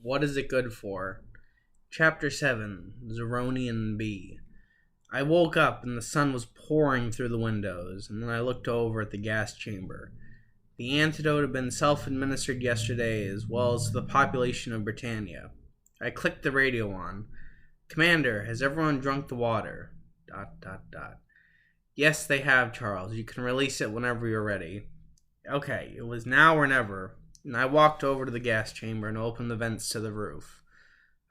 What is it good for? Chapter 7, Zeronian-B. I woke up and the sun was pouring through the windows, and then I looked over at the gas chamber. The antidote had been self-administered yesterday, as well as to the population of Britannia. I clicked the radio on. Commander, has everyone drunk the water? ... Yes, they have, Charles. You can release it whenever you're ready. Okay, it was now or never, and I walked over to the gas chamber and opened the vents to the roof.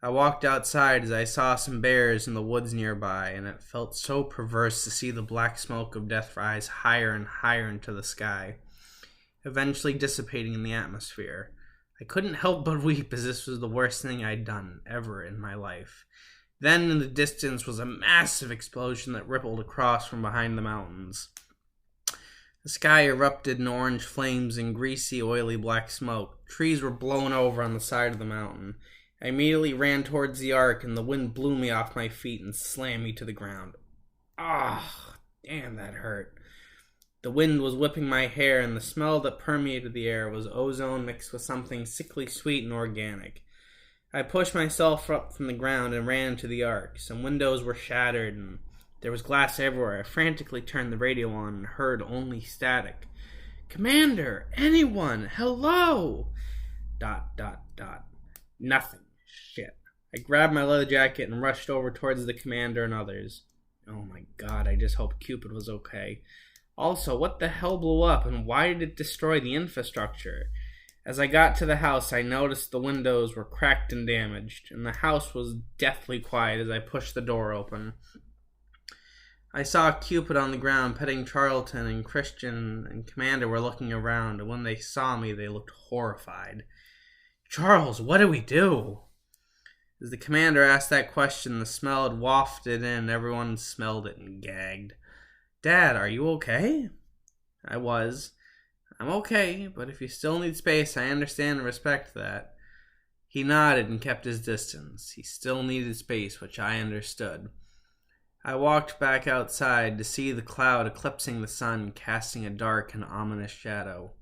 I walked outside as I saw some bears in the woods nearby, and it felt so perverse to see the black smoke of death rise higher and higher into the sky, eventually dissipating in the atmosphere. I couldn't help but weep, as this was the worst thing I'd done ever in my life. Then in the distance was a massive explosion that rippled across from behind the mountains. The sky erupted in orange flames and greasy, oily black smoke. Trees were blown over on the side of the mountain. I immediately ran towards the ark, and the wind blew me off my feet and slammed me to the ground. Ah, damn, that hurt. The wind was whipping my hair, and the smell that permeated the air was ozone mixed with something sickly sweet and organic. I pushed myself up from the ground and ran to the ark. Some windows were shattered, and there was glass everywhere. I frantically turned the radio on and heard only static. Commander! Anyone! Hello! ... Nothing. Shit. I grabbed my leather jacket and rushed over towards the commander and others. Oh my god, I just hope Cupid was okay. Also, what the hell blew up, and why did it destroy the infrastructure? As I got to the house, I noticed the windows were cracked and damaged, and the house was deathly quiet as I pushed the door open. I saw Cupid on the ground petting Charlton, and Christian and Commander were looking around, and when they saw me, they looked horrified. Charles, what do we do? As the commander asked that question, the smell had wafted in, everyone smelled it and gagged. Dad, are you okay? I was. I'm okay, but if you still need space, I understand and respect that. He nodded and kept his distance. He still needed space, which I understood. I walked back outside to see the cloud eclipsing the sun, casting a dark and ominous shadow.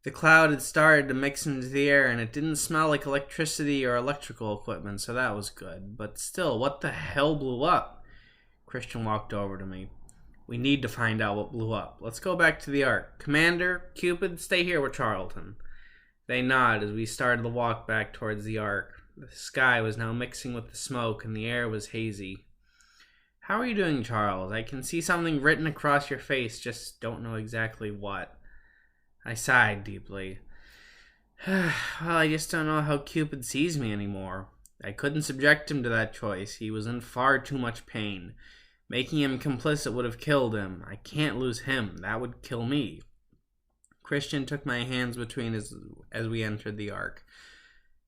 The cloud had started to mix into the air, and it didn't smell like electricity or electrical equipment, so that was good. But still, what the hell blew up? Christian walked over to me. We need to find out what blew up. Let's go back to the ark. Commander, Cupid, stay here with Charlton. They nodded as we started the walk back towards the ark. The sky was now mixing with the smoke, and the air was hazy. How are you doing, Charles? I can see something written across your face, just don't know exactly what. I sighed deeply. Well, I just don't know how Cupid sees me anymore. I couldn't subject him to that choice. He was in far too much pain. Making him complicit would have killed him. I can't lose him. That would kill me. Christian took my hands between his as we entered the ark.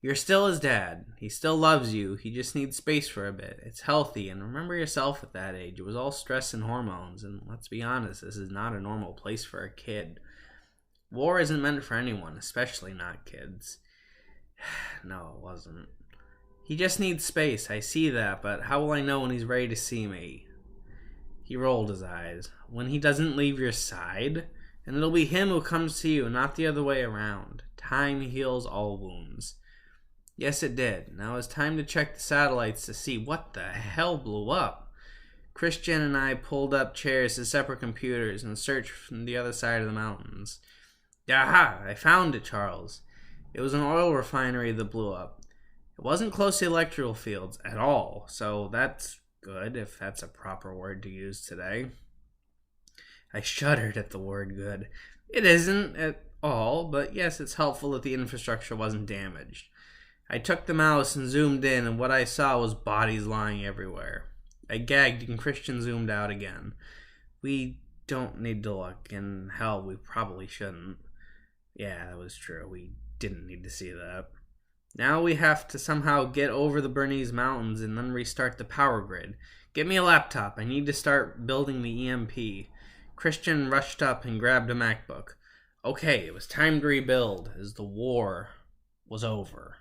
You're still his dad. He still loves you. He just needs space for a bit. It's healthy, and remember yourself at that age. It was all stress and hormones, and let's be honest, this is not a normal place for a kid. War isn't meant for anyone, especially not kids. No, it wasn't. He just needs space, I see that, but how will I know when he's ready to see me? He rolled his eyes. When he doesn't leave your side, and it'll be him who comes to you, not the other way around. Time heals all wounds. Yes, it did. Now it's time to check the satellites to see what the hell blew up. Christian and I pulled up chairs to separate computers and searched from the other side of the mountains. Aha! I found it, Charles. It was an oil refinery that blew up. It wasn't close to electrical fields at all, so that's good, if that's a proper word to use today. I shuddered at the word good. It isn't at all, but yes, it's helpful that the infrastructure wasn't damaged. I took the mouse and zoomed in, and what I saw was bodies lying everywhere. I gagged, and Christian zoomed out again. We don't need to look, and hell, we probably shouldn't. Yeah, that was true. We didn't need to see that. Now we have to somehow get over the Bernese Mountains and then restart the power grid. Get me a laptop. I need to start building the EMP. Christian rushed up and grabbed a MacBook. Okay, it was time to rebuild, as the war was over.